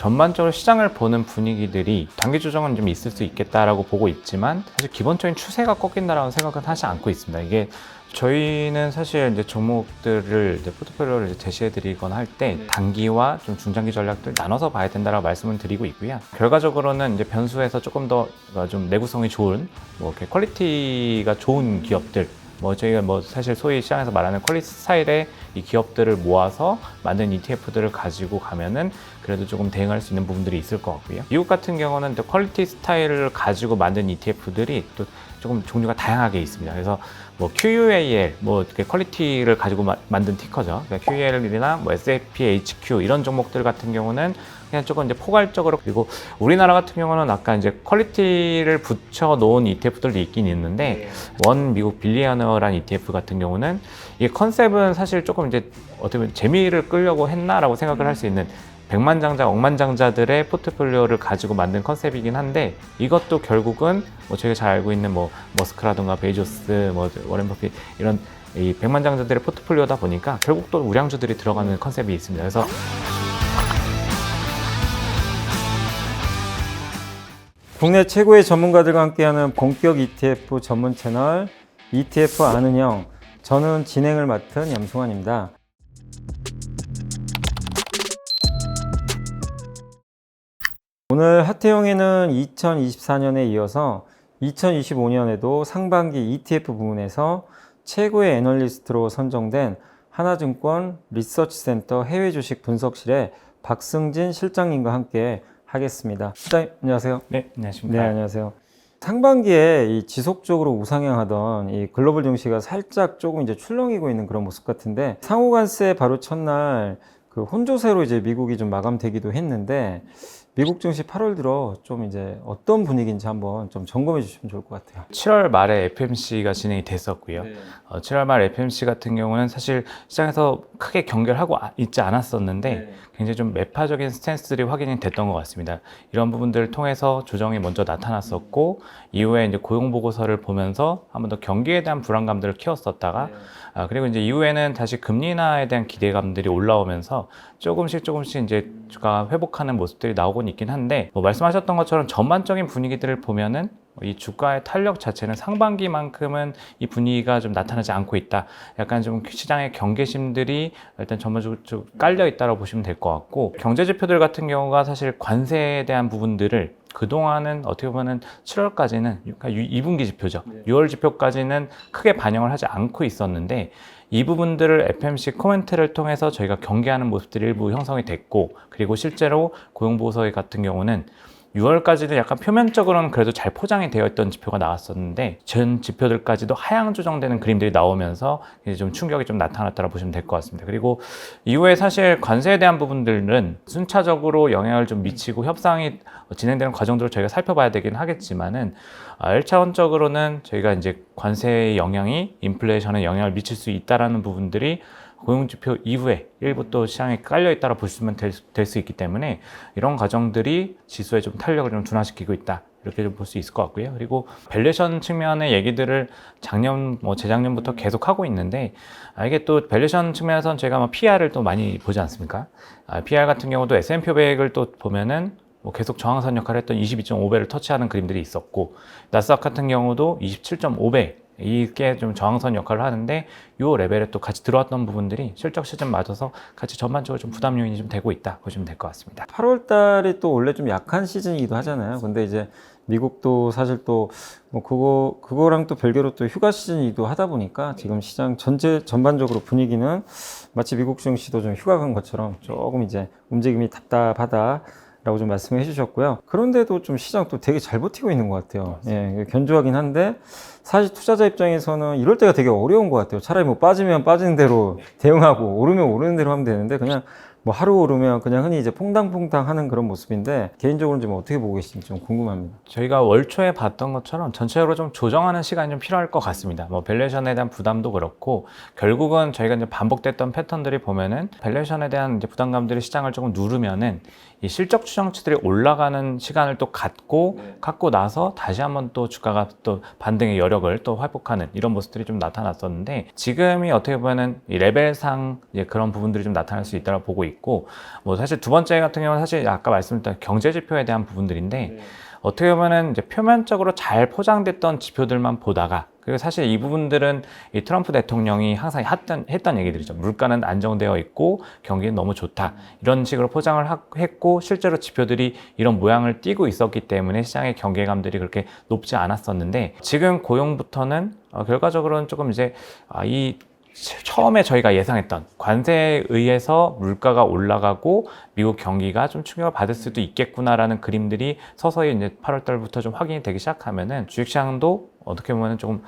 전반적으로 시장을 보는 분위기들이 단기 조정은 좀 있을 수 있겠다라고 보고 있지만 사실 기본적인 추세가 꺾인다라고 생각은 하지 않고 있습니다. 이게 저희는 사실 이제 종목들을 이제 포트폴리오를 이제 제시해드리거나 할 때 단기와 좀 중장기 전략들 나눠서 봐야 된다라고 말씀을 드리고 있고요. 결과적으로는 이제 변수에서 조금 더 좀 내구성이 좋은 뭐 이렇게 퀄리티가 좋은 기업들, 뭐 저희가 뭐 사실 소위 시장에서 말하는 퀄리티 스타일의 이 기업들을 모아서 만든 ETF들을 가지고 가면은 그래도 조금 대응할 수 있는 부분들이 있을 것 같고요. 미국 같은 경우는 또 퀄리티 스타일을 가지고 만든 ETF들이 또 조금 종류가 다양하게 있습니다. 그래서 뭐 QUAL, 뭐 이렇게 퀄리티를 가지고 만든 티커죠. 그러니까 QUAL이나 뭐 SFPHQ 이런 종목들 같은 경우는 그냥 조금 이제 포괄적으로, 그리고 우리나라 같은 경우는 아까 이제 퀄리티를 붙여 놓은 ETF들도 있긴 있는데 원 미국 빌리어너라는 ETF 같은 경우는 이 컨셉은 사실 조금 이제 어떻게 보면 재미를 끌려고 했나라고 생각을 할 수 있는 백만장자, 억만장자들의 포트폴리오를 가지고 만든 컨셉이긴 한데 이것도 결국은 뭐 저희가 잘 알고 있는 뭐 머스크라든가 베이조스, 뭐 워렌 버핏 이런 이 백만장자들의 포트폴리오다 보니까 결국 또 우량주들이 들어가는 컨셉이 있습니다. 그래서 국내 최고의 전문가들과 함께하는 본격 ETF 전문 채널 ETF 아는 형, 저는 진행을 맡은 염승환입니다. 오늘 하태영에는 2024년에 이어서 2025년에도 상반기 ETF 부문에서 최고의 애널리스트로 선정된 하나증권 리서치센터 해외주식 분석실의 박승진 실장님과 함께 하겠습니다. 실장님, 안녕하세요. 네, 안녕하십니까. 네, 안녕하세요. 상반기에 이 지속적으로 우상향하던 이 글로벌 증시가 살짝 조금 이제 출렁이고 있는 그런 모습 같은데, 상호관세 바로 첫날 그 혼조세로 이제 미국이 좀 마감되기도 했는데, 미국 증시 8월 들어 좀 이제 어떤 분위기인지 한번 좀 점검해 주시면 좋을 것 같아요. 7월 말에 FMC가 진행이 됐었고요. 7월 말 FMC 같은 경우는 사실 시장에서 크게 경계하고 있지 않았었는데 굉장히 좀 매파적인 스탠스들이 확인이 됐던 것 같습니다. 이런 부분들을 통해서 조정이 먼저 나타났었고 이후에 이제 고용 보고서를 보면서 한 번 더 경기에 대한 불안감들을 키웠었다가 그리고 이제 이후에는 다시 금리 인하에 대한 기대감들이 올라오면서 조금씩 이제 주가 회복하는 모습들이 나오곤 있긴 한데, 뭐 말씀하셨던 것처럼 전반적인 분위기들을 보면은 이 주가의 탄력 자체는 상반기만큼은 이 분위기가 좀 나타나지 않고 있다. 약간 좀 시장의 경계심들이 일단 전반적으로 좀 깔려 있다고 보시면 될 것 같고, 경제 지표들 같은 경우가 사실 관세에 대한 부분들을 그동안은 어떻게 보면 7월까지는, 그러니까 2분기 지표죠. 6월 지표까지는 크게 반영을 하지 않고 있었는데 이 부분들을 FMC 코멘트를 통해서 저희가 경계하는 모습들이 일부 형성이 됐고, 그리고 실제로 고용보고서 같은 경우는 6월까지는 약간 표면적으로는 그래도 잘 포장이 되어 있던 지표가 나왔었는데 전 지표들까지도 하향 조정되는 그림들이 나오면서 이제 좀 충격이 좀 나타났다고 보시면 될 것 같습니다. 그리고 이후에 사실 관세에 대한 부분들은 순차적으로 영향을 좀 미치고 협상이 진행되는 과정들을 저희가 살펴봐야 되긴 하겠지만은 1차원적으로는 저희가 이제 관세의 영향이 인플레이션에 영향을 미칠 수 있다라는 부분들이 고용지표 이후에 일부 또 시장에 깔려 있다고 보시면 될 수 있기 때문에 이런 과정들이 지수에 좀 탄력을 좀 둔화시키고 있다, 이렇게 좀 볼 수 있을 것 같고요. 그리고 밸류에이션 측면의 얘기들을 작년, 재작년부터 계속 하고 있는데, 이게 또 밸류에이션 측면에서는 제가 뭐 PR을 또 많이 보지 않습니까? PR 같은 경우도 S&P 500을 또 보면은 뭐 계속 저항선 역할을 했던 22.5배를 터치하는 그림들이 있었고, 나스닥 같은 경우도 27.5배 이게 좀 저항선 역할을 하는데 이 레벨에 또 같이 들어왔던 부분들이 실적 시즌 맞아서 같이 전반적으로 좀 부담 요인이 좀 되고 있다 보시면 될 것 같습니다. 8월 달이 또 원래 좀 약한 시즌이기도 하잖아요. 근데 이제 미국도 사실 또 뭐 그거랑 또 별개로 또 휴가 시즌이기도 하다 보니까 지금 시장 전반적으로 분위기는 마치 미국 증시도 좀 휴가 간 것처럼 조금 이제 움직임이 답답하다 라고 좀 말씀해 주셨고요. 그런데도 좀 시장 또 되게 잘 버티고 있는 것 같아요. 예, 견조하긴 한데 사실 투자자 입장에서는 이럴 때가 되게 어려운 것 같아요. 차라리 뭐 빠지면 빠지는 대로 대응하고 오르면 오르는 대로 하면 되는데 그냥 뭐 하루 오르면 그냥 흔히 이제 퐁당퐁당 하는 그런 모습인데, 개인적으로는 좀 어떻게 보고 계신지 좀 궁금합니다. 저희가 월 초에 봤던 것처럼 전체적으로 좀 조정하는 시간이 좀 필요할 것 같습니다. 뭐 밸류에이션에 대한 부담도 그렇고, 결국은 저희가 이제 반복됐던 패턴들이 보면은 밸류에이션에 대한 이제 부담감들이 시장을 조금 누르면은 이 실적 추정치들이 올라가는 시간을 또 갖고 나서 다시 한번 또 주가가 또 반등의 여력을 또 회복하는 이런 모습들이 좀 나타났었는데, 지금이 어떻게 보면은 이 레벨상 이제 그런 부분들이 좀 나타날 수 있다고 보고 있고, 뭐 사실 두 번째 같은 경우는 사실 아까 말씀드렸던 경제 지표에 대한 부분들인데, 어떻게 보면은 이제 표면적으로 잘 포장됐던 지표들만 보다가, 그리고 사실 이 부분들은 이 트럼프 대통령이 항상 했던 얘기들이죠. 물가는 안정되어 있고 경기는 너무 좋다. 이런 식으로 포장을 했고, 실제로 지표들이 이런 모양을 띠고 있었기 때문에 시장의 경계감들이 그렇게 높지 않았었는데, 지금 고용부터는 결과적으로는 조금 이제 이 처음에 저희가 예상했던 관세에 의해서 물가가 올라가고 미국 경기가 좀 충격을 받을 수도 있겠구나라는 그림들이 서서히 이제 8월 달부터 좀 확인이 되기 시작하면은 주식시장도 어떻게 보면 조금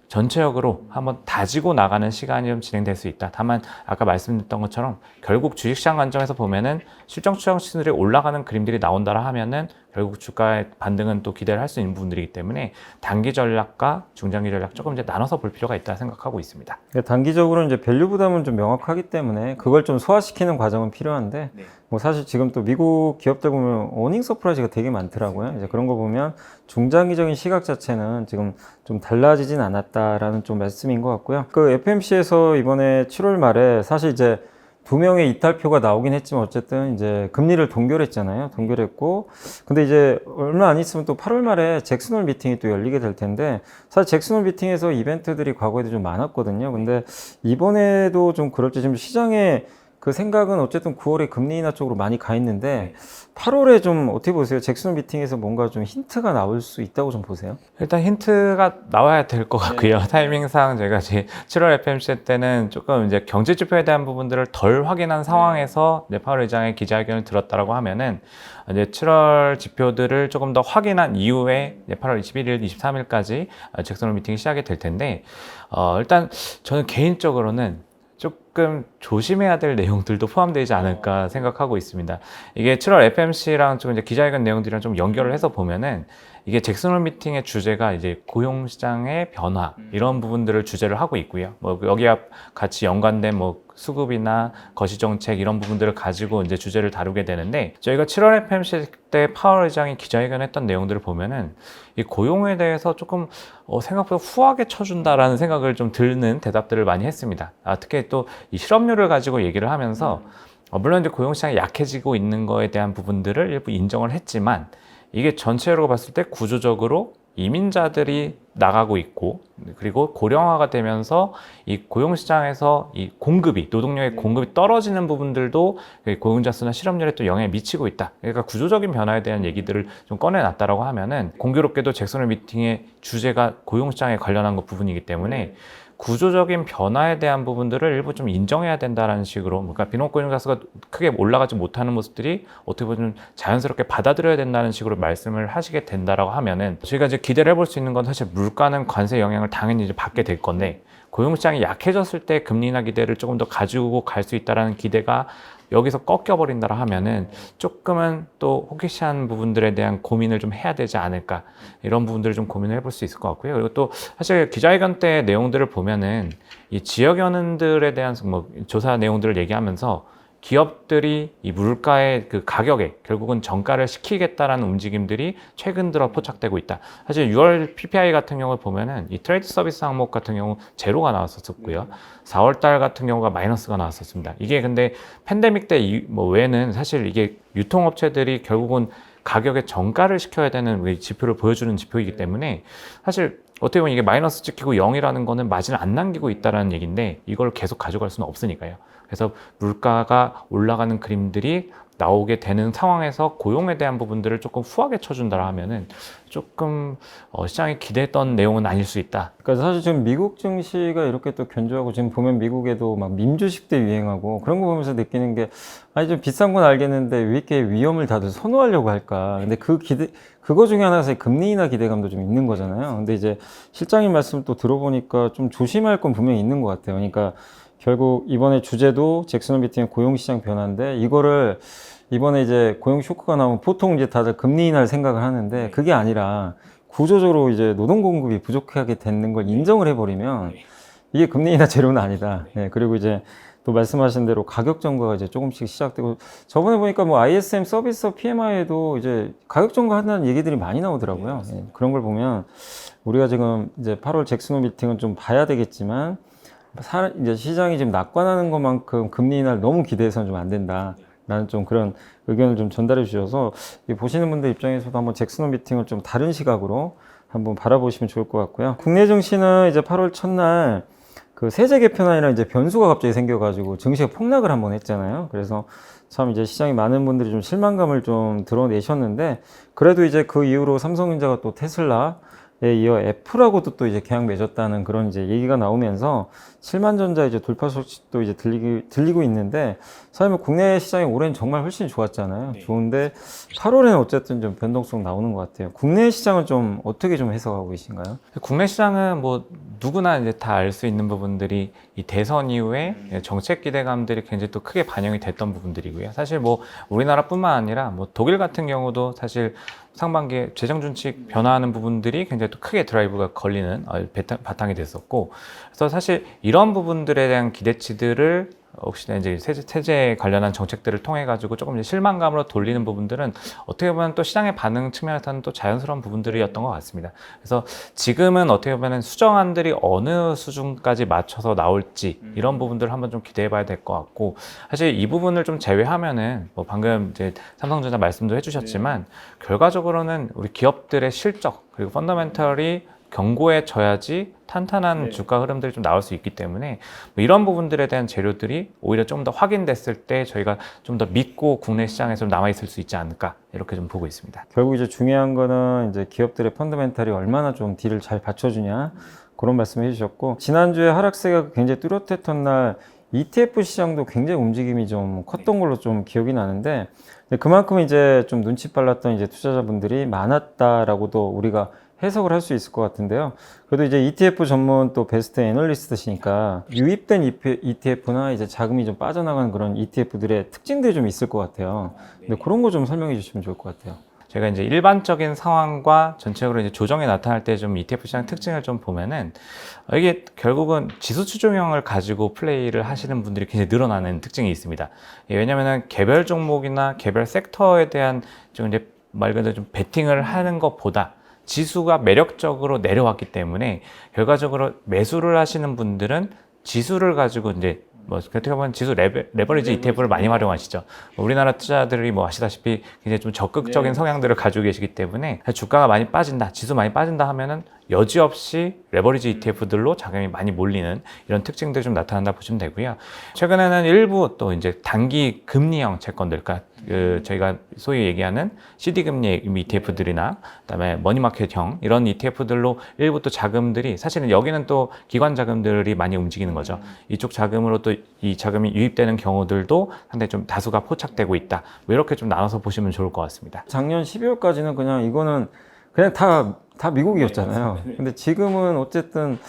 전체적으로 한번 다지고 나가는 시간이 좀 진행될 수 있다. 다만 아까 말씀드렸던 것처럼 결국 주식시장 관점에서 보면은 실적 추정치들이 올라가는 그림들이 나온다라 하면은 결국 주가의 반등은 또 기대를 할 수 있는 부분들이기 때문에 단기 전략과 중장기 전략 조금 이제 나눠서 볼 필요가 있다 생각하고 있습니다. 그러니까 단기적으로 이제 밸류 부담은 좀 명확하기 때문에 그걸 좀 소화시키는 과정은 필요한데, 뭐 사실 지금 또 미국 기업들 보면 어닝 서프라이즈가 되게 많더라고요. 이제 그런 거 보면 중장기적인 시각 자체는 지금 좀 달라지진 않았다라는 좀 말씀인 것 같고요. 그 FMC에서 이번에 7월 말에 사실 이제 2명의 이탈표가 나오긴 했지만 어쨌든 이제 금리를 동결했잖아요. 동결했고, 근데 이제 얼마 안 있으면 또 8월 말에 잭슨홀 미팅이 또 열리게 될 텐데, 사실 잭슨홀 미팅에서 이벤트들이 과거에도 좀 많았거든요. 근데 이번에도 좀 그럴지, 지금 시장에 그 생각은 어쨌든 9월에 금리 인하 쪽으로 많이 가 있는데 8월에 좀 어떻게 보세요? 잭슨 미팅에서 뭔가 좀 힌트가 나올 수 있다고 좀 보세요? 일단 힌트가 나와야 될 것 같고요. 타이밍상 제가 제 7월 FMC 때는 조금 이제 경제 지표에 대한 부분들을 덜 확인한 상황에서 이제 파월 의장의 기자회견을 들었다라고 하면은 이제 7월 지표들을 조금 더 확인한 이후에 이제 8월 21일, 23일까지 잭슨 미팅이 시작이 될 텐데, 일단 저는 개인적으로는 조금 조심해야 될 내용들도 포함되지 않을까 생각하고 있습니다. 이게 7월 FMC랑 좀 이제 기자회견 내용들이랑 좀 연결을 해서 보면은 이게 잭슨홀 미팅의 주제가 이제 고용 시장의 변화 이런 부분들을 주제를 하고 있고요. 뭐 여기와 같이 연관된 뭐 수급이나 거시 정책 이런 부분들을 가지고 이제 주제를 다루게 되는데, 저희가 7월 FMC 때 파월 의장이 기자회견했던 내용들을 보면은 이 고용에 대해서 조금 생각보다 후하게 쳐준다라는 생각을 좀 드는 대답들을 많이 했습니다. 특히 또 이 실업률을 가지고 얘기를 하면서 물론 이제 고용 시장이 약해지고 있는 거에 대한 부분들을 일부 인정을 했지만, 이게 전체로 봤을 때 구조적으로 이민자들이 나가고 있고, 그리고 고령화가 되면서 이 고용시장에서 이 공급이, 노동력의 공급이 떨어지는 부분들도 고용자 수나 실업률에 또 영향을 미치고 있다. 그러니까 구조적인 변화에 대한 얘기들을 좀 꺼내놨다라고 하면은, 공교롭게도 잭슨홀 미팅의 주제가 고용시장에 관련한 것 부분이기 때문에 구조적인 변화에 대한 부분들을 일부 좀 인정해야 된다라는 식으로, 그러니까 비농업고용 가수가 크게 올라가지 못하는 모습들이 어떻게 보면 자연스럽게 받아들여야 된다는 식으로 말씀을 하시게 된다라고 하면은, 저희가 이제 기대를 해볼 수 있는 건 사실 물가는 관세 영향을 당연히 이제 받게 될 건데, 고용시장이 약해졌을 때 금리 인하 기대를 조금 더 가지고 갈 수 있다라는 기대가 여기서 꺾여버린다라 하면은 조금은 또 호기시한 부분들에 대한 고민을 좀 해야 되지 않을까, 이런 부분들을 좀 고민을 해볼 수 있을 것 같고요. 그리고 또 사실 기자회견 때 내용들을 보면은 이 지역 연원들에 대한 뭐 조사 내용들을 얘기하면서 기업들이 이 물가의 그 가격에 결국은 정가를 시키겠다라는 움직임들이 최근 들어 포착되고 있다. 사실 6월 PPI 같은 경우를 보면은 이 트레이드 서비스 항목 같은 경우 제로가 나왔었고요. 4월 달 같은 경우가 마이너스가 나왔었습니다. 이게 근데 팬데믹 때 뭐 외에는 사실 이게 유통업체들이 결국은 가격에 정가를 시켜야 되는 우리 지표를 보여주는 지표이기 때문에, 사실 어떻게 보면 이게 마이너스 찍히고 0이라는 거는 마진을 안 남기고 있다는 얘기인데, 이걸 계속 가져갈 수는 없으니까요. 그래서 물가가 올라가는 그림들이 나오게 되는 상황에서 고용에 대한 부분들을 조금 후하게 쳐준다라 하면은 조금 시장이 기대했던 내용은 아닐 수 있다. 그러니까 사실 지금 미국 증시가 이렇게 또 견조하고, 지금 보면 미국에도 막 밈주식도 유행하고 그런 거 보면서 느끼는 게, 아니 좀 비싼 건 알겠는데 왜 이렇게 위험을 다들 선호하려고 할까? 근데 그거 중에 하나가 금리 인하 기대감도 좀 있는 거잖아요. 근데 이제 실장님 말씀 또 들어보니까 좀 조심할 건 분명히 있는 것 같아요. 그러니까 결국 이번에 주제도 잭슨홀 미팅의 고용시장 변화인데, 이거를 이번에 이제 고용 쇼크가 나오면 보통 이제 다들 금리 인하를 생각을 하는데, 그게 아니라 구조적으로 이제 노동 공급이 부족하게 되는 걸 인정을 해버리면 이게 금리 인하 재료는 아니다. 네, 그리고 이제 또 말씀하신 대로 가격 정가가 이제 조금씩 시작되고, 저번에 보니까 뭐 ISM 서비스 PMI에도 이제 가격 정가 한다는 얘기들이 많이 나오더라고요. 네, 그런 걸 보면 우리가 지금 이제 8월 잭슨홀 미팅은 좀 봐야 되겠지만, 이제 시장이 지금 낙관하는 것만큼 금리 인하를 너무 기대해서는 좀 안 된다. 나는 좀 그런 의견을 좀 전달해 주셔서 이 보시는 분들 입장에서도 한번 잭슨홀 미팅을 좀 다른 시각으로 한번 바라보시면 좋을 것 같고요. 국내 증시는 이제 8월 첫날 그 세제 개편안이랑 이제 변수가 갑자기 생겨가지고 증시가 폭락을 한번 했잖아요. 그래서 참 이제 시장이 많은 분들이 좀 실망감을 좀 드러내셨는데 그래도 이제 그 이후로 삼성전자가 또 테슬라에 이어 애플하고도 또 이제 계약 맺었다는 그런 이제 얘기가 나오면서 7만 전자 이제 돌파 소식도 이제 들리고 있는데 사실 뭐 국내 시장이 올해는 정말 훨씬 좋았잖아요. 좋은데 8월에는 어쨌든 좀 변동성 나오는 것 같아요. 국내 시장은 좀 어떻게 좀 해석하고 계신가요? 국내 시장은 뭐 누구나 이제 다 알 수 있는 부분들이 이 대선 이후에 정책 기대감들이 굉장히 또 크게 반영이 됐던 부분들이고요. 사실 뭐 우리나라뿐만 아니라 뭐 독일 같은 경우도 사실 상반기에 재정 준칙 변화하는 부분들이 굉장히 또 크게 드라이브가 걸리는 바탕이 됐었고, 그래서 사실 이런 부분들에 대한 기대치들을 혹시나 이제 세제 관련한 정책들을 통해 가지고 조금 이제 실망감으로 돌리는 부분들은 어떻게 보면 또 시장의 반응 측면에서는 또 자연스러운 부분들이었던 것 같습니다. 그래서 지금은 어떻게 보면 수정안들이 어느 수준까지 맞춰서 나올지 이런 부분들을 한번 좀 기대해 봐야 될 것 같고, 사실 이 부분을 좀 제외하면은 뭐 방금 이제 삼성전자 말씀도 해주셨지만 결과적으로는 우리 기업들의 실적 그리고 펀더멘털이 견고해져야지 탄탄한 주가 흐름들이 좀 나올 수 있기 때문에 뭐 이런 부분들에 대한 재료들이 오히려 좀 더 확인됐을 때 저희가 좀 더 믿고 국내 시장에서 좀 남아있을 수 있지 않을까 이렇게 좀 보고 있습니다. 결국 이제 중요한 거는 이제 기업들의 펀더멘탈이 얼마나 좀 딜을 잘 받쳐주냐 그런 말씀 해주셨고, 지난주에 하락세가 굉장히 뚜렷했던 날 ETF 시장도 굉장히 움직임이 좀 컸던 걸로 좀 기억이 나는데 그만큼 이제 좀 눈치 빨랐던 이제 투자자분들이 많았다라고도 우리가 해석을 할 수 있을 것 같은데요. 그래도 이제 ETF 전문 또 베스트 애널리스트시니까 유입된 ETF나 이제 자금이 좀 빠져나가는 그런 ETF들의 특징들이 좀 있을 것 같아요. 근데 그런 거 좀 설명해 주시면 좋을 것 같아요. 제가 이제 일반적인 상황과 전체적으로 이제 조정이 나타날 때 좀 ETF 시장 특징을 좀 보면은 이게 결국은 지수 추종형을 가지고 플레이를 하시는 분들이 굉장히 늘어나는 특징이 있습니다. 왜냐면은 개별 종목이나 개별 섹터에 대한 좀 이제 말 그대로 좀 베팅을 하는 것보다 지수가 매력적으로 내려왔기 때문에 결과적으로 매수를 하시는 분들은 지수를 가지고 이제 뭐 어떻게 보면 지수 레버리지 ETF를 많이 활용하시죠. 우리나라 투자들이 뭐 아시다시피 굉장히 좀 적극적인 성향들을 가지고 계시기 때문에 주가가 많이 빠진다, 지수 많이 빠진다 하면은 여지없이 레버리지 ETF들로 자금이 많이 몰리는 이런 특징들이 좀 나타난다 보시면 되고요. 최근에는 일부 또 이제 단기 금리형 채권들, 그러니까 저희가 소위 얘기하는 CD 금리 ETF들이나 그다음에 머니마켓형 이런 ETF들로 일부 또 자금들이 사실은 여기는 또 기관 자금들이 많이 움직이는 거죠. 이쪽 자금으로 또 이 자금이 유입되는 경우들도 상당히 좀 다수가 포착되고 있다. 뭐 이렇게 좀 나눠서 보시면 좋을 것 같습니다. 작년 12월까지는 그냥 이거는 그냥 다 미국이었잖아요. 근데 지금은 어쨌든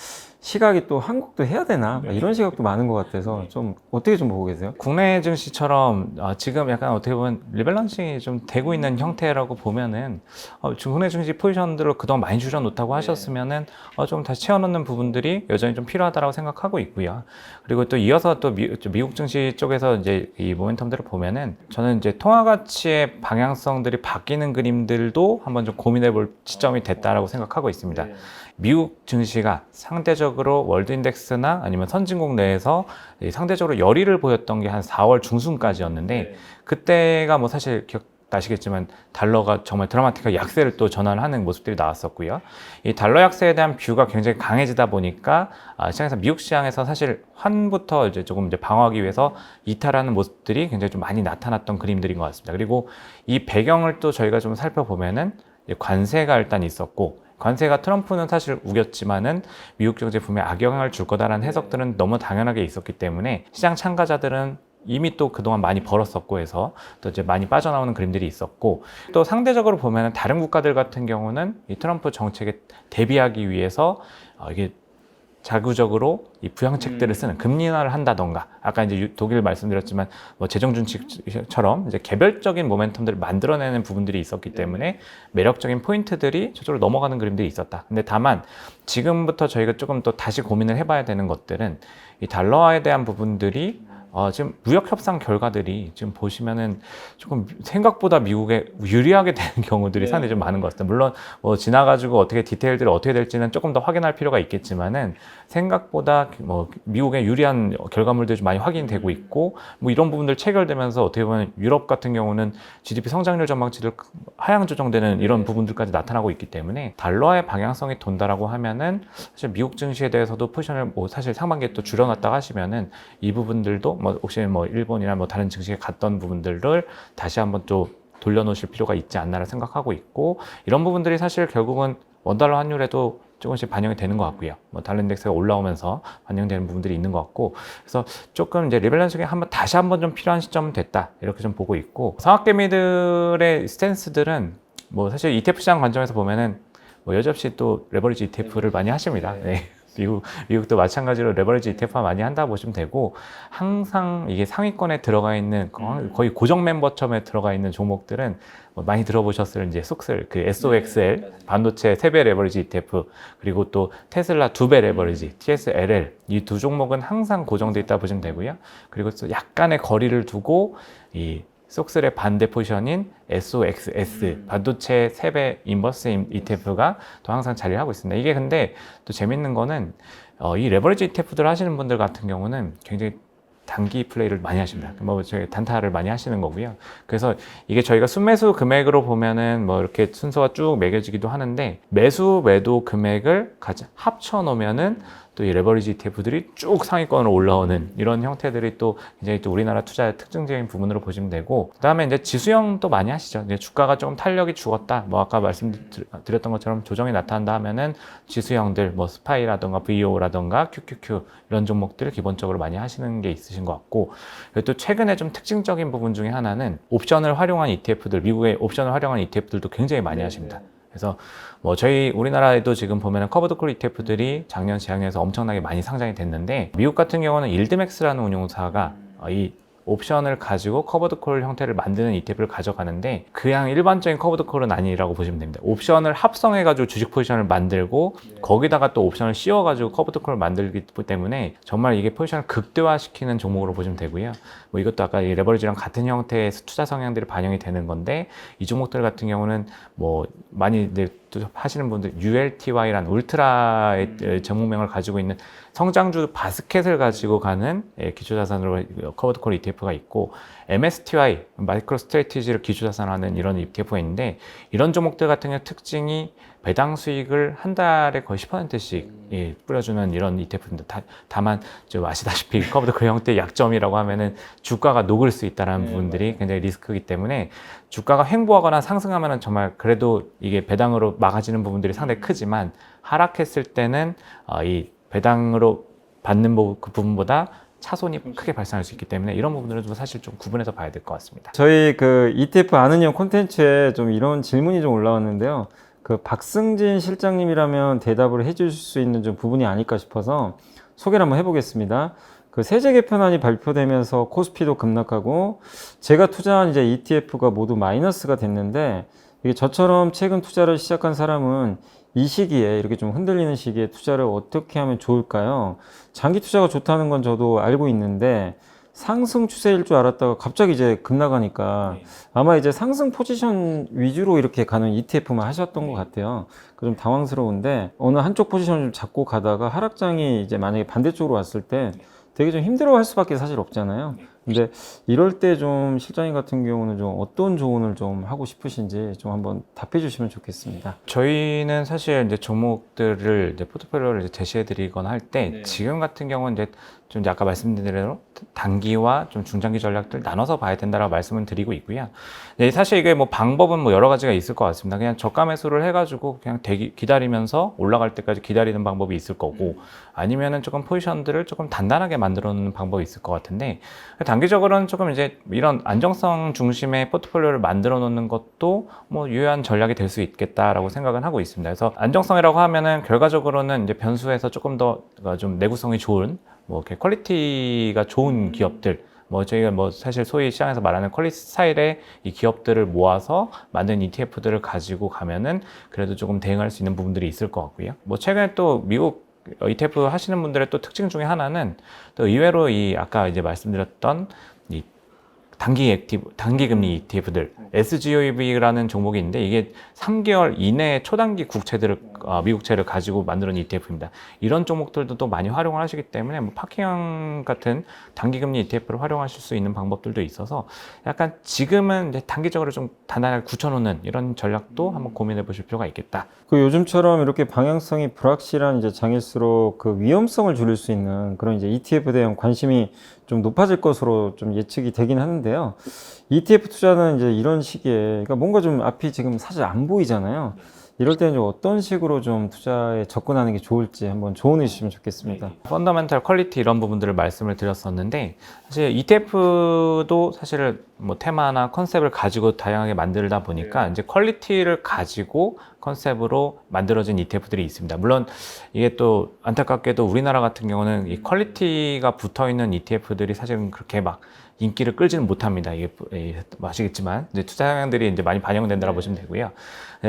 시각이 또 한국도 해야 되나 이런 시각도 많은 것 같아서 좀 어떻게 좀 보고 계세요? 국내 증시처럼 지금 약간 어떻게 보면 리밸런싱이 좀 되고 있는 형태라고 보면은 국내 증시 포지션들을 그동안 많이 줄여놓다고 하셨으면은 좀 다시 채워넣는 부분들이 여전히 좀 필요하다고 생각하고 있고요. 그리고 또 이어서 또 미국 증시 쪽에서 이제 이 모멘텀들을 보면은 저는 이제 통화 가치의 방향성들이 바뀌는 그림들도 한번 좀 고민해볼 시점이 됐다라고 생각하고 있습니다. 미국 증시가 상대적으로 월드 인덱스나 아니면 선진국 내에서 상대적으로 열의를 보였던 게 한 4월 중순까지였는데 그때가 뭐 사실 기억나시겠지만 달러가 정말 드라마틱하게 약세를 또 전환하는 모습들이 나왔었고요. 이 달러 약세에 대한 뷰가 굉장히 강해지다 보니까 시장에서 미국 시장에서 사실 환부터 이제 조금 이제 방어하기 위해서 이탈하는 모습들이 굉장히 좀 많이 나타났던 그림들인 것 같습니다. 그리고 이 배경을 또 저희가 좀 살펴보면은 관세가 일단 있었고, 관세가 트럼프는 사실 우겼지만은 미국 경제에 분명히 악영향을 줄 거다라는 해석들은 너무 당연하게 있었기 때문에 시장 참가자들은 이미 또 그동안 많이 벌었었고 해서 또 이제 많이 빠져나오는 그림들이 있었고, 또 상대적으로 보면은 다른 국가들 같은 경우는 이 트럼프 정책에 대비하기 위해서 이게 자구적으로 이 부양책들을 쓰는 금리 인하를 한다던가, 아까 이제 독일 말씀드렸지만 뭐 재정 준칙처럼 이제 개별적인 모멘텀들을 만들어내는 부분들이 있었기 때문에 매력적인 포인트들이 저쪽으로 넘어가는 그림들이 있었다. 근데 다만 지금부터 저희가 조금 또 다시 고민을 해봐야 되는 것들은 이 달러화에 대한 부분들이 지금 무역 협상 결과들이 지금 보시면은 조금 생각보다 미국에 유리하게 되는 경우들이 상당히 좀 많은 것 같습니다. 물론 뭐 지나가지고 어떻게 디테일들이 어떻게 될지는 조금 더 확인할 필요가 있겠지만은 생각보다 뭐 미국에 유리한 결과물들이 좀 많이 확인되고 있고 뭐 이런 부분들 체결되면서 어떻게 보면 유럽 같은 경우는 GDP 성장률 전망치들 하향 조정되는 이런 부분들까지 나타나고 있기 때문에 달러의 방향성이 돈다라고 하면은 사실 미국 증시에 대해서도 포지션을 뭐 사실 상반기에 또 줄여놨다가 하시면은 이 부분들도 뭐 혹시 뭐 일본이나 뭐 다른 증시에 갔던 부분들을 다시 한번 또 돌려놓으실 필요가 있지 않나를 생각하고 있고 이런 부분들이 사실 결국은 원달러 환율에도 조금씩 반영이 되는 것 같고요. 뭐 달러 인덱스가 올라오면서 반영되는 부분들이 있는 것 같고 그래서 조금 이제 리밸런싱이 다시 한번 좀 필요한 시점은 됐다 이렇게 좀 보고 있고 상학개미들의 스탠스들은 뭐 사실 ETF 시장 관점에서 보면은 뭐 여지없이 또 레버리지 ETF를 많이 하십니다. 네. 미국도 마찬가지로 레버리지 ETF화 많이 한다 보시면 되고 항상 이게 상위권에 들어가 있는 거의 고정 멤버처럼에 들어가 있는 종목들은 뭐 많이 들어보셨을 이제 속슬 그 SOXL 반도체 3배 레버리지 ETF 그리고 또 테슬라 2배 레버리지 TSLL 이 두 종목은 항상 고정돼 있다 보시면 되고요. 그리고 또 약간의 거리를 두고 이 속슬의 반대 포지션인 SOXS 반도체 3배 인버스 ETF가 또 항상 자리를 하고 있습니다. 이게 근데 또 재밌는 거는 이 레버리지 ETF들 하시는 분들 같은 경우는 굉장히 단기 플레이를 많이 하십니다. 뭐 저희 단타를 많이 하시는 거고요. 그래서 이게 저희가 순매수 금액으로 보면은 뭐 이렇게 순서가 쭉 매겨지기도 하는데 매수 매도 금액을 같이 합쳐 놓으면은 또 이 레버리지 ETF들이 쭉 상위권으로 올라오는 이런 형태들이 또 굉장히 또 우리나라 투자의 특징적인 부분으로 보시면 되고 그다음에 이제 지수형도 많이 하시죠. 이제 주가가 조금 탄력이 죽었다. 뭐 아까 말씀드렸던 것처럼 조정이 나타난다 하면은 지수형들 뭐 스파이라던가 VO라던가 QQQ 이런 종목들 기본적으로 많이 하시는 게 있으신 것 같고 그리고 또 최근에 좀 특징적인 부분 중에 하나는 옵션을 활용한 ETF들 미국의 옵션을 활용한 ETF들도 굉장히 많이 하십니다. 그래서 뭐 저희 우리나라에도 지금 보면은 커버드콜 ETF들이 작년 재작년에서 엄청나게 많이 상장이 됐는데 미국 같은 경우는 일드맥스라는 운용사가 이 옵션을 가지고 커버드콜 형태를 만드는 ETF를 가져가는데 그냥 일반적인 커버드콜은 아니라고 보시면 됩니다. 옵션을 합성해가지고 주식 포지션을 만들고 거기다가 또 옵션을 씌워가지고 커버드콜을 만들기 때문에 정말 이게 포지션을 극대화시키는 종목으로 보시면 되고요. 뭐 이것도 아까 이 레버리지랑 같은 형태의 투자 성향들이 반영이 되는 건데 이 종목들 같은 경우는 뭐 많이들 하시는 분들 ULTY라는 울트라의 전문명을 가지고 있는 성장주 바스켓을 가지고 가는 기초자산으로 커버드콜 ETF가 있고 MSTY 마이크로 스트래티지를 기초자산으로 하는 이런 ETF가 있는데 이런 종목들 같은 경우 특징이 배당 수익을 한 달에 거의 10%씩 뿌려주는 이런 ETF입니다. 다만 좀 아시다시피 커버드콜 형태의 약점이라고 하면은 주가가 녹을 수 있다는 부분들이 굉장히 리스크이기 때문에 주가가 횡보하거나 상승하면은 정말 그래도 이게 배당으로 막아지는 부분들이 상당히 크지만 하락했을 때는 이 배당으로 받는 그 부분보다 차손이 크게 발생할 수 있기 때문에 이런 부분들은 좀 사실 좀 구분해서 봐야 될 것 같습니다. 저희 그 ETF 아는 형 콘텐츠에 좀 이런 질문이 좀 올라왔는데요. 그 박승진 실장님이라면 대답을 해주실 수 있는 좀 부분이 아닐까 싶어서 소개를 한번 해보겠습니다. 그 세제 개편안이 발표되면서 코스피도 급락하고 제가 투자한 이제 ETF가 모두 마이너스가 됐는데 이게 저처럼 최근 투자를 시작한 사람은 이 시기에 이렇게 좀 흔들리는 시기에 투자를 어떻게 하면 좋을까요? 장기 투자가 좋다는 건 저도 알고 있는데 상승 추세일 줄 알았다가 갑자기 이제 급락하니까 아마 이제 상승 포지션 위주로 이렇게 가는 ETF만 하셨던 것 같아요. 좀 당황스러운데 어느 한쪽 포지션을 좀 잡고 가다가 하락장이 이제 만약에 반대쪽으로 왔을 때 되게 좀 힘들어할 수밖에 사실 없잖아요. 근데 이럴 때 좀 실장님 같은 경우는 좀 어떤 조언을 좀 하고 싶으신지 좀 한번 답해 주시면 좋겠습니다. 저희는 사실 이제 종목들을 이제 포트폴리오를 이제 제시해 드리거나 할 때 지금 같은 경우는 이제 좀 아까 말씀드린 대로 단기와 좀 중장기 전략들 나눠서 봐야 된다라고 말씀을 드리고 있고요. 사실 이게 뭐 방법은 뭐 여러 가지가 있을 것 같습니다. 그냥 저가 매수를 해가지고 그냥 기다리면서 올라갈 때까지 기다리는 방법이 있을 거고 아니면은 조금 포지션들을 조금 단단하게 만들어 놓는 방법이 있을 것 같은데 단기적으로는 조금 이제 이런 안정성 중심의 포트폴리오를 만들어 놓는 것도 뭐 유효한 전략이 될 수 있겠다라고 생각은 하고 있습니다. 그래서 안정성이라고 하면은 결과적으로는 이제 변수에서 조금 더 좀 내구성이 좋은 뭐 이렇게 퀄리티가 좋은 기업들 뭐 저희가 뭐 사실 소위 시장에서 말하는 퀄리티 스타일의 이 기업들을 모아서 만든 ETF들을 가지고 가면은 그래도 조금 대응할 수 있는 부분들이 있을 것 같고요. 뭐 최근에 또 미국 ETF 하시는 분들의 또 특징 중에 하나는 또 의외로 이 아까 이제 말씀드렸던 이 단기 금리 ETF들 SGOEV라는 종목이 있는데 이게 3개월 이내에 초단기 국채들을 미국채를 가지고 만드는 ETF입니다. 이런 종목들도 또 많이 활용을 하시기 때문에 뭐 파킹형 같은 단기 금리 ETF를 활용하실 수 있는 방법들도 있어서 약간 지금은 이제 단기적으로 좀 단단하게 굳혀놓는 이런 전략도 한번 고민해 보실 필요가 있겠다. 그 요즘처럼 이렇게 방향성이 불확실한 이제 장일수록 그 위험성을 줄일 수 있는 그런 이제 ETF에 대한 관심이 좀 높아질 것으로 좀 예측이 되긴 하는데요. ETF 투자는 이제 이런 시기에, 그러니까 뭔가 좀 앞이 지금 사실 안 보이잖아요. 이럴 때는 좀 어떤 식으로 좀 투자에 접근하는 게 좋을지 한번 조언해 주시면 좋겠습니다. 펀더멘털 퀄리티 이런 부분들을 말씀을 드렸었는데 사실 ETF도 사실 뭐 테마나 컨셉을 가지고 다양하게 만들다 보니까 이제 퀄리티를 가지고 컨셉으로 만들어진 ETF들이 있습니다. 물론 이게 또 안타깝게도 우리나라 같은 경우는 이 퀄리티가 붙어 있는 ETF들이 사실은 그렇게 막 인기를 끌지는 못합니다. 이게 아시겠지만 이제 투자 성향들이 이제 많이 반영된다고 보시면 되고요.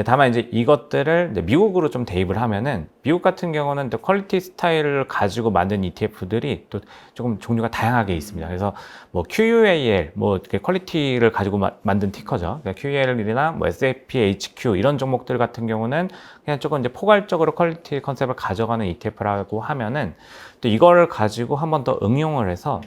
다만 이제 이것들을 이제 미국으로 좀 대입을 하면은 미국 같은 경우는 또 퀄리티 스타일을 가지고 만든 ETF들이 또 조금 종류가 다양하게 있습니다. 그래서 뭐 QUAL 뭐 이렇게 퀄리티를 가지고 만든 티커죠. 그러니까 QUAL이나 뭐 SAPHQ 이런 종목들 같은 경우는 그냥 조금 이제 포괄적으로 퀄리티 컨셉을 가져가는 ETF라고 하면은 또 이거를 가지고 한 번 더 응용을 해서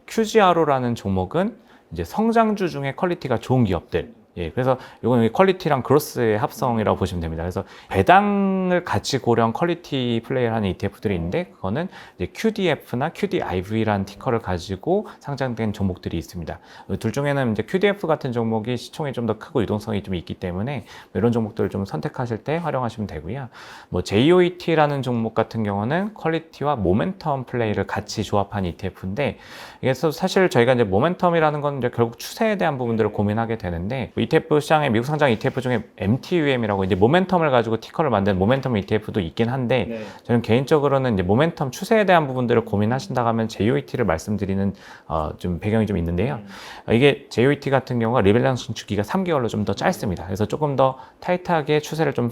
QGRO라는 종목은 이제 성장주 중에 퀄리티가 좋은 기업들. 예, 그래서 이거는 퀄리티랑 그로스의 합성이라고 보시면 됩니다. 그래서 배당을 같이 고려한 퀄리티 플레이를 하는 ETF들이 있는데 그거는 이제 QDF나 QDIV라는 티커를 가지고 상장된 종목들이 있습니다. 둘 중에는 이제 QDF 같은 종목이 시총이 좀 더 크고 유동성이 좀 있기 때문에 이런 종목들을 좀 선택하실 때 활용하시면 되고요. 뭐 JOET라는 종목 같은 경우는 퀄리티와 모멘텀 플레이를 같이 조합한 ETF인데 그래서 사실 저희가 이제 모멘텀이라는 건 이제 결국 추세에 대한 부분들을 고민하게 되는데 ETF 시장에 미국 상장 ETF 중에 MTUM이라고 이제 모멘텀을 가지고 티커를 만든 모멘텀 ETF도 있긴 한데 저는 개인적으로는 이제 모멘텀 추세에 대한 부분들을 고민하신다고 하면 JOET를 말씀드리는 좀 배경이 좀 있는데요. 이게 JOET 같은 경우가 리밸런싱 주기가 3개월로 좀 더 짧습니다. 그래서 조금 더 타이트하게 추세를 좀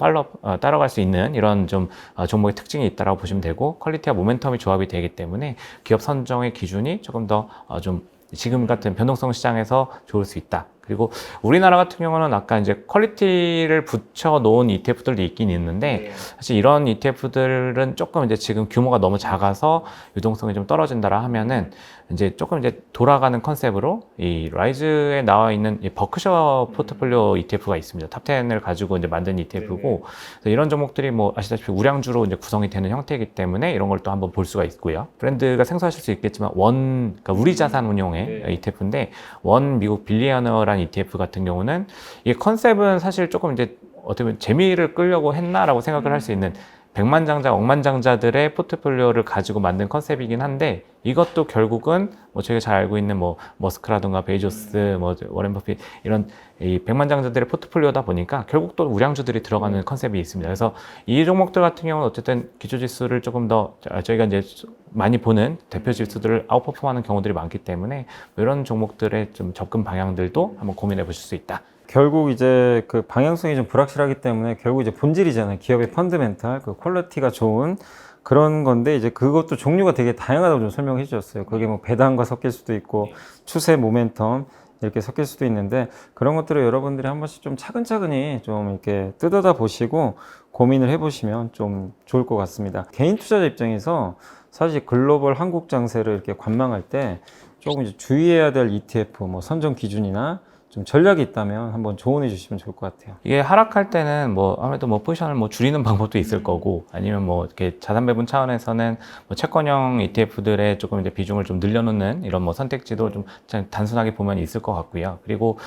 따라갈 수 있는 이런 좀 종목의 특징이 있다고 보시면 되고 퀄리티와 모멘텀이 조합이 되기 때문에 기업 선정의 기준이 조금 더 좀 지금 같은 변동성 시장에서 좋을 수 있다. 그리고 우리나라 같은 경우는 아까 이제 퀄리티를 붙여 놓은 ETF들도 있긴 있는데 사실 이런 ETF들은 조금 이제 지금 규모가 너무 작아서 유동성이 좀 떨어진다라 하면은 이제 조금 이제 돌아가는 컨셉으로 이 라이즈에 나와 있는 이 버크셔 포트폴리오 ETF가 있습니다. 탑10을 가지고 이제 만든 ETF고 이런 종목들이 뭐 아시다시피 우량주로 이제 구성이 되는 형태이기 때문에 이런 걸 또 한번 볼 수가 있고요. 브랜드가 생소하실 수 있겠지만 그러니까 우리 자산 운용의 ETF인데 원 미국 빌리어너라는 ETF 같은 경우는 이 컨셉은 사실 조금 이제 어떻게 보면 재미를 끌려고 했나라고 생각을 할 수 있는 백만장자, 억만장자들의 포트폴리오를 가지고 만든 컨셉이긴 한데 이것도 결국은 뭐 저희가 잘 알고 있는 뭐 머스크라든가 베이조스, 뭐 워렌 버핏 이런 이 백만장자들의 포트폴리오다 보니까 결국 또 우량주들이 들어가는 컨셉이 있습니다. 그래서 이 종목들 같은 경우는 어쨌든 기초지수를 조금 더 저희가 이제 많이 보는 대표 지수들을 아웃퍼폼하는 경우들이 많기 때문에 이런 종목들의 좀 접근 방향들도 한번 고민해 보실 수 있다. 결국 이제 그 방향성이 좀 불확실하기 때문에 결국 이제 본질이잖아요. 기업의 펀드멘탈, 그 퀄리티가 좋은 그런 건데 이제 그것도 종류가 되게 다양하다고 좀 설명해 주셨어요. 그게 뭐 배당과 섞일 수도 있고 추세 모멘텀 이렇게 섞일 수도 있는데 그런 것들을 여러분들이 한 번씩 좀 차근차근히 좀 이렇게 뜯어다 보시고 고민을 해보시면 좀 좋을 것 같습니다. 개인 투자자 입장에서 사실 글로벌 한국 장세를 이렇게 관망할 때 조금 이제 주의해야 될 ETF 뭐 선정 기준이나 좀 전략이 있다면 한번 조언해 주시면 좋을 것 같아요. 이게 하락할 때는 뭐 아무래도 뭐 포지션을 뭐 줄이는 방법도 있을 거고 아니면 뭐 이렇게 자산 배분 차원에서는 뭐 채권형 ETF들의 조금 이제 비중을 좀 늘려놓는 이런 뭐 선택지도 좀 단순하게 보면 있을 것 같고요. 그리고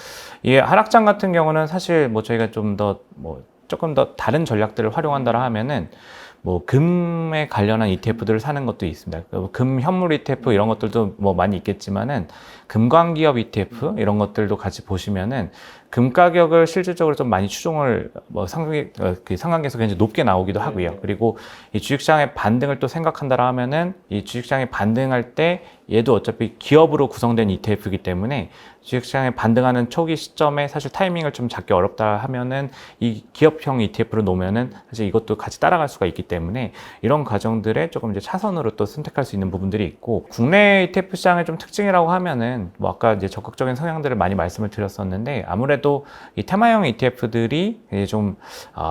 이 하락장 같은 경우는 사실 뭐 저희가 좀 더 뭐 조금 더 다른 전략들을 활용한다라 하면은 뭐 금에 관련한 ETF들을 사는 것도 있습니다. 금 현물 ETF 이런 것들도 뭐 많이 있겠지만은 금광기업 ETF 이런 것들도 같이 보시면은 금 가격을 실질적으로 좀 많이 추종을 그 상관계에서 굉장히 높게 나오기도 하고요. 그리고 이 주식시장의 반등을 또 생각한다라 하면은 이 주식시장이 반등할 때 얘도 어차피 기업으로 구성된 ETF이기 때문에 주식시장에 반등하는 초기 시점에 사실 타이밍을 좀 잡기 어렵다 하면은 이 기업형 ETF로 놓으면은 사실 이것도 같이 따라갈 수가 있기 때문에 이런 과정들에 조금 이제 차선으로 또 선택할 수 있는 부분들이 있고, 국내 ETF 시장의 좀 특징이라고 하면은 뭐 아까 이제 적극적인 성향들을 많이 말씀을 드렸었는데, 아무래도 이 테마형 ETF들이 좀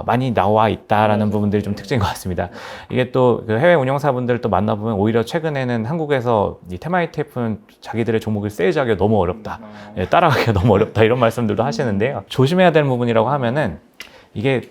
많이 나와 있다라는 부분들이 좀 특징인 것 같습니다. 이게 또 그 해외 운용사분들을 또 만나보면 오히려 최근에는 한국에서 이 테마 ETF는 자기들의 종목을 세일즈하기가 너무 어렵다, 따라가기가 너무 어렵다, 이런 말씀들도 하시는데요. 조심해야 되는 부분이라고 하면은, 이게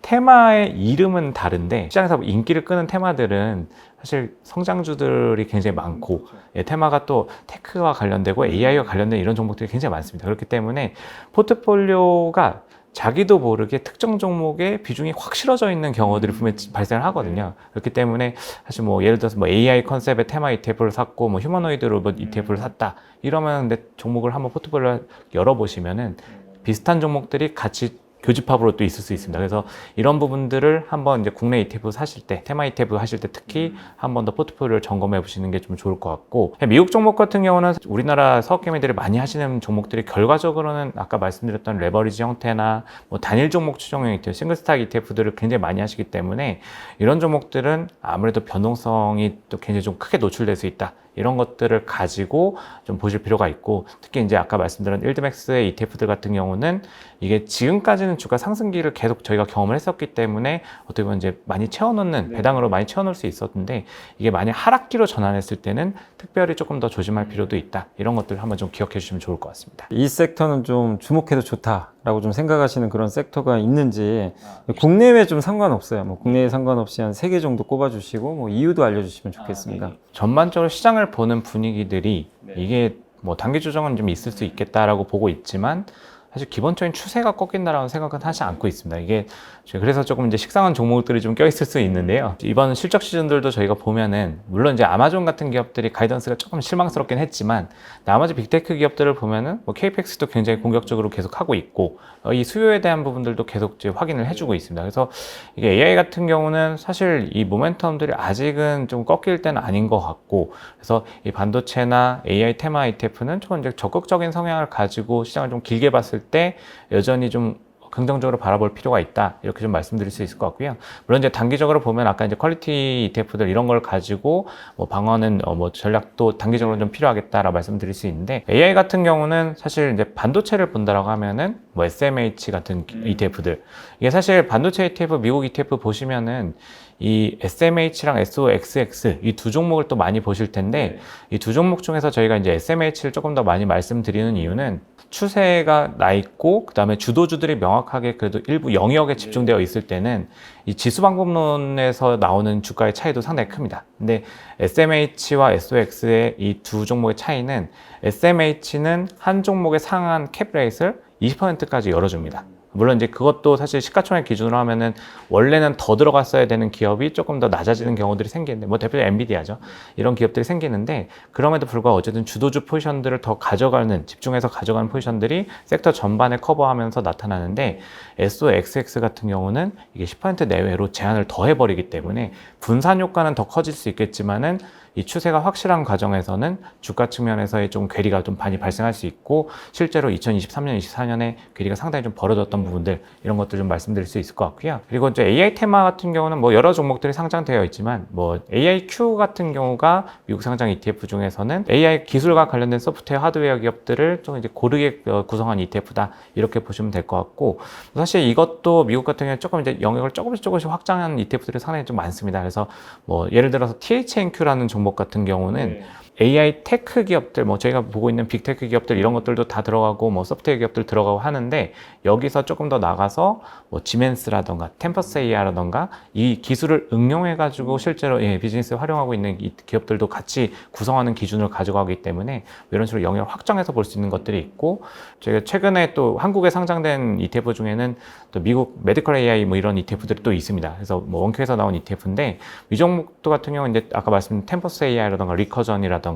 테마의 이름은 다른데 시장에서 인기를 끄는 테마들은 사실 성장주들이 굉장히 많고, 테마가 또 테크와 관련되고 AI와 관련된 이런 종목들이 굉장히 많습니다. 그렇기 때문에 포트폴리오가 자기도 모르게 특정 종목의 비중이 확 실어져 있는 경우들이 분명히 발생을 하거든요. 그렇기 때문에 사실 뭐 예를 들어서 뭐 AI 컨셉의 테마 ETF를 샀고 뭐 휴머노이드 로봇 ETF를 샀다 이러면 근데 종목을 한번 포트폴리오 열어보시면은 비슷한 종목들이 같이 교집합으로 또 있을 수 있습니다. 그래서 이런 부분들을 한번 이제 국내 ETF 사실 때, 테마 ETF 하실 때 특히 한번 더 포트폴리오를 점검해 보시는 게 좀 좋을 것 같고, 미국 종목 같은 경우는 우리나라 사업개미들이 많이 하시는 종목들이 결과적으로는 아까 말씀드렸던 레버리지 형태나 뭐 단일 종목 추종형 ETF, 싱글스탁 ETF들을 굉장히 많이 하시기 때문에 이런 종목들은 아무래도 변동성이 또 굉장히 좀 크게 노출될 수 있다. 이런 것들을 가지고 좀 보실 필요가 있고, 특히 이제 아까 말씀드린 일드맥스의 ETF들 같은 경우는 이게 지금까지는 주가 상승기를 계속 저희가 경험을 했었기 때문에 어떻게 보면 이제 많이 채워놓는, 배당으로 많이 채워놓을 수 있었는데, 이게 만약 하락기로 전환했을 때는 특별히 조금 더 조심할 필요도 있다. 이런 것들을 한번 좀 기억해 주시면 좋을 것 같습니다. 이 섹터는 좀 주목해도 좋다라고 좀 생각하시는 그런 섹터가 있는지, 국내외 좀 상관없어요. 뭐 국내에 상관없이 한 3개 정도 꼽아주시고 뭐 이유도 알려주시면 좋겠습니다. 전반적으로 시장을 보는 분위기들이 이게 뭐 단기 조정은 좀 있을 수 있겠다라고 보고 있지만, 사실 기본적인 추세가 꺾인다라는 생각은 하지 않고 있습니다. 이게 그래서 조금 이제 식상한 종목들이 좀 껴있을 수 있는데요. 이번 실적 시즌들도 저희가 보면은 물론 이제 아마존 같은 기업들이 가이던스가 조금 실망스럽긴 했지만, 나머지 빅테크 기업들을 보면은 뭐 KPX도 굉장히 공격적으로 계속 하고 있고, 이 수요에 대한 부분들도 계속 이제 확인을 해주고 있습니다. 그래서 이게 AI 같은 경우는 사실 이 모멘텀들이 아직은 좀 꺾일 때는 아닌 것 같고, 그래서 이 반도체나 AI 테마 ETF는 좀 이제 적극적인 성향을 가지고 시장을 좀 길게 봤을 때 여전히 좀 긍정적으로 바라볼 필요가 있다, 이렇게 좀 말씀드릴 수 있을 것 같고요. 물론 이제 단기적으로 보면 아까 이제 퀄리티 ETF들 이런 걸 가지고 뭐 방어하는 뭐 전략도 단기적으로 좀 필요하겠다라고 말씀드릴 수 있는데, AI 같은 경우는 사실 이제 반도체를 본다라고 하면은 뭐 SMH 같은 ETF들, 이게 사실 반도체 ETF, 미국 ETF 보시면은 이 SMH랑 SOXX 이 두 종목을 또 많이 보실 텐데, 이 두 종목 중에서 저희가 이제 SMH를 조금 더 많이 말씀드리는 이유는 추세가 나 있고, 그 다음에 주도주들이 명확하게 그래도 일부 영역에 집중되어 있을 때는 이 지수 방법론에서 나오는 주가의 차이도 상당히 큽니다. 근데 SMH와 SOX의 이 두 종목의 차이는, SMH는 한 종목의 상한 캡 레이트를 20%까지 열어줍니다. 물론 이제 그것도 사실 시가총액 기준으로 하면은 원래는 더 들어갔어야 되는 기업이 조금 더 낮아지는 경우들이 생기는데, 뭐 대표적으로 엔비디아죠. 이런 기업들이 생기는데, 그럼에도 불구하고 어쨌든 주도주 포지션들을 더 가져가는, 집중해서 가져가는 포지션들이 섹터 전반에 커버하면서 나타나는데, SOXX 같은 경우는 이게 10% 내외로 제한을 더 해버리기 때문에 분산 효과는 더 커질 수 있겠지만은 이 추세가 확실한 과정에서는 주가 측면에서의 좀 괴리가 좀 많이 발생할 수 있고, 실제로 2023년, 24년에 괴리가 상당히 좀 벌어졌던 부분들, 이런 것들 좀 말씀드릴 수 있을 것 같고요. 그리고 이제 AI 테마 같은 경우는 뭐 여러 종목들이 상장되어 있지만, 뭐 AIQ 같은 경우가 미국 상장 ETF 중에서는 AI 기술과 관련된 소프트웨어, 하드웨어 기업들을 좀 이제 고르게 구성한 ETF다, 이렇게 보시면 될 것 같고, 사실 이것도 미국 같은 경우에 조금 이제 영역을 조금씩 확장한 ETF들이 상당히 좀 많습니다. 그래서 뭐 예를 들어서 THNQ라는 종목 같은 경우는 AI 테크 기업들, 뭐 저희가 보고 있는 빅테크 기업들 이런 것들도 다 들어가고, 뭐 소프트웨어 기업들 들어가고 하는데, 여기서 조금 더 나가서 뭐 지멘스라던가 템퍼스 AI라던가 이 기술을 응용해 가지고 실제로 비즈니스에 활용하고 있는 이 기업들도 같이 구성하는 기준을 가져가기 때문에 이런 식으로 영역을 확장해서 볼 수 있는 것들이 있고, 저희가 최근에 또 한국에 상장된 ETF 중에는 또 미국 메디컬 AI 뭐 이런 ETF들이 또 있습니다. 그래서 뭐 원큐에서 나온 ETF인데, 이 종목도 같은 경우는 이제 아까 말씀드린 템퍼스 AI라던가 리커전이라던가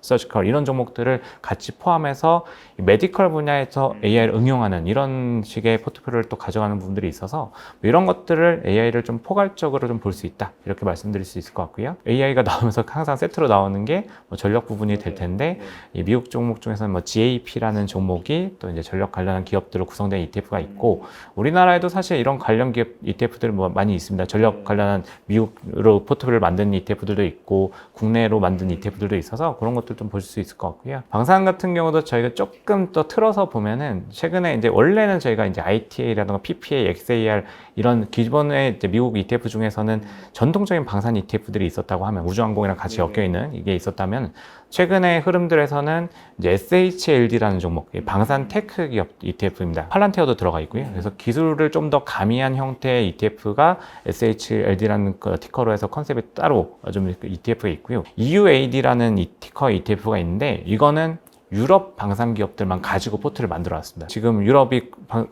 서지컬 이런 종목들을 같이 포함해서 이 메디컬 분야에서 AI를 응용하는 이런 식의 포트폴리오를 또 가져가는 분들이 있어서 이런 것들을 AI를 좀 포괄적으로 좀 볼 수 있다 이렇게 말씀드릴 수 있을 것 같고요. AI가 나오면서 항상 세트로 나오는 게 뭐 전력 부분이 될 텐데 이 미국 종목 중에서는 뭐 GAP라는 종목이 또 이제 전력 관련한 기업들로 구성된 ETF가 있고 우리나라에도 사실 이런 관련 기업 ETF들 뭐 많이 있습니다. 전력 관련한 미국으로 포트폴리오를 만드는 ETF들도 있고 국내로 만든 ETF들도 있어서 그런 것들 좀 보실 수 있을 것 같고요. 방산 같은 경우도 저희가 조금 더 틀어서 보면은 최근에 이제 원래는 저희가 이제 ITA라든가 PPA, XAR 이런 기본의 이제 미국 ETF 중에서는 전통적인 방산 ETF들이 있었다고 하면 우주항공이랑 같이 엮여 있는 이게 있었다면 최근의 흐름들에서는 이제 SHLD라는 종목, 방산 테크 기업 ETF입니다. 팔란티어도 들어가 있고요. 그래서 기술을 좀 더 가미한 형태의 ETF가 SHLD라는 티커로 해서 컨셉이 따로 좀 ETF가 있고요. EUAD라는 티커 ETF가 있는데 이거는 유럽 방산 기업들만 가지고 포트를 만들어 왔습니다. 지금 유럽이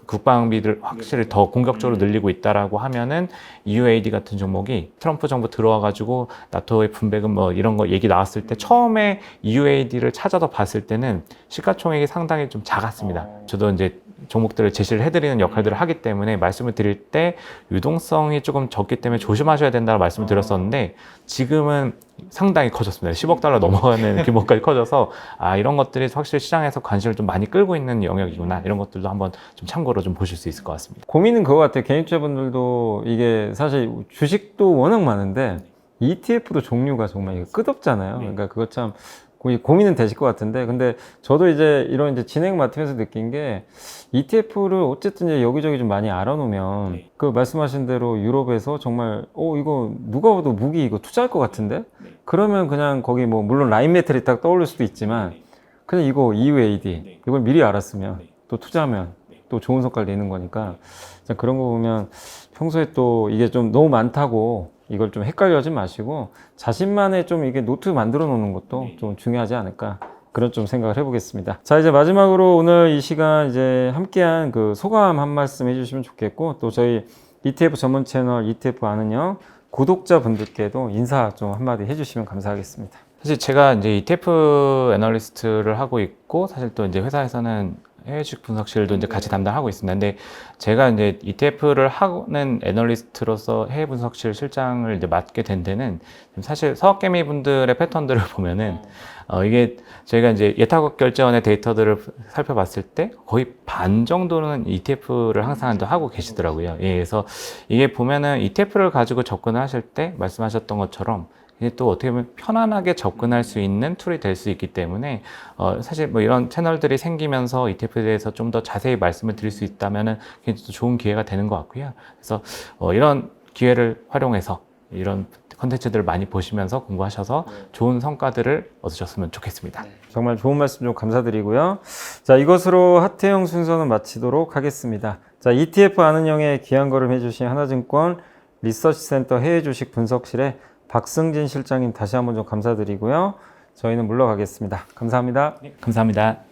국방비를 확실히 더 공격적으로 늘리고 있다라고 하면은 EUAD 같은 종목이 트럼프 정부 들어와가지고 나토의 분배금 뭐 이런 거 얘기 나왔을 때 처음에 EUAD를 찾아서 봤을 때는 시가총액이 상당히 좀 작았습니다. 저도 이제 종목들을 제시를 해드리는 역할들을 하기 때문에 말씀을 드릴 때 유동성이 조금 적기 때문에 조심하셔야 된다고 말씀을 드렸었는데 지금은 상당히 커졌습니다. 10억 달러 넘어가는 규모까지 커져서 아 이런 것들이 확실히 시장에서 관심을 좀 많이 끌고 있는 영역이구나 이런 것들도 한번 좀 참고로 좀 보실 수 있을 것 같습니다. 고민은 그거 같아요. 개인투자분들도 이게 사실 주식도 워낙 많은데 ETF도 종류가 정말 끝없잖아요. 그러니까 그거 참 고민은 되실 것 같은데, 근데 저도 이제 이런 이제 진행 맡으면서 느낀 게 ETF를 어쨌든 이제 여기저기 좀 많이 알아놓으면 그 말씀하신 대로 유럽에서 정말 이거 누가 봐도 무기 이거 투자할 것 같은데 그러면 그냥 거기 뭐 물론 라인메탈이 딱 떠올릴 수도 있지만 그냥 이거 EUAD 이걸 미리 알았으면 또 투자하면 또 좋은 성과를 내는 거니까 그런 거 보면 평소에 또 이게 좀 너무 많다고 이걸 좀 헷갈려하지 마시고 자신만의 좀 이게 노트 만들어 놓는 것도 좀 중요하지 않을까 그런 좀 생각을 해보겠습니다. 자, 이제 마지막으로 오늘 이 시간 이제 함께한 그 소감 한 말씀 해주시면 좋겠고 또 저희 ETF 전문 채널 ETF 아는 형 구독자분들께도 인사 좀 한마디 해주시면 감사하겠습니다. 사실 제가 이제 ETF 애널리스트를 하고 있고 사실 또 이제 회사에서는 해외 주식 분석실도 이제 같이 담당하고 있습니다. 근데 제가 이제 ETF를 하는 애널리스트로서 해외 분석실 실장을 이제 맡게 된 데는 사실 서학개미 분들의 패턴들을 보면은 이게 저희가 이제 예탁 결제원의 데이터들을 살펴봤을 때 거의 반 정도는 ETF를 항상 하고 계시더라고요. 예, 그래서 이게 보면은 ETF를 가지고 접근을 하실 때 말씀하셨던 것처럼 이게 또 어떻게 보면 편안하게 접근할 수 있는 툴이 될 수 있기 때문에 사실 뭐 이런 채널들이 생기면서 ETF에 대해서 좀 더 자세히 말씀을 드릴 수 있다면은 굉장히 좋은 기회가 되는 것 같고요. 그래서 이런 기회를 활용해서 이런 컨텐츠들을 많이 보시면서 공부하셔서 좋은 성과들을 얻으셨으면 좋겠습니다. 정말 좋은 말씀 좀 감사드리고요. 자, 이것으로 하태영 순서는 마치도록 하겠습니다. 자, ETF 아는 형의 귀한 걸음 해주신 하나증권 리서치센터 해외 주식 분석실의 박승진 실장님 다시 한번 좀 감사드리고요. 저희는 물러가겠습니다. 감사합니다. 감사합니다.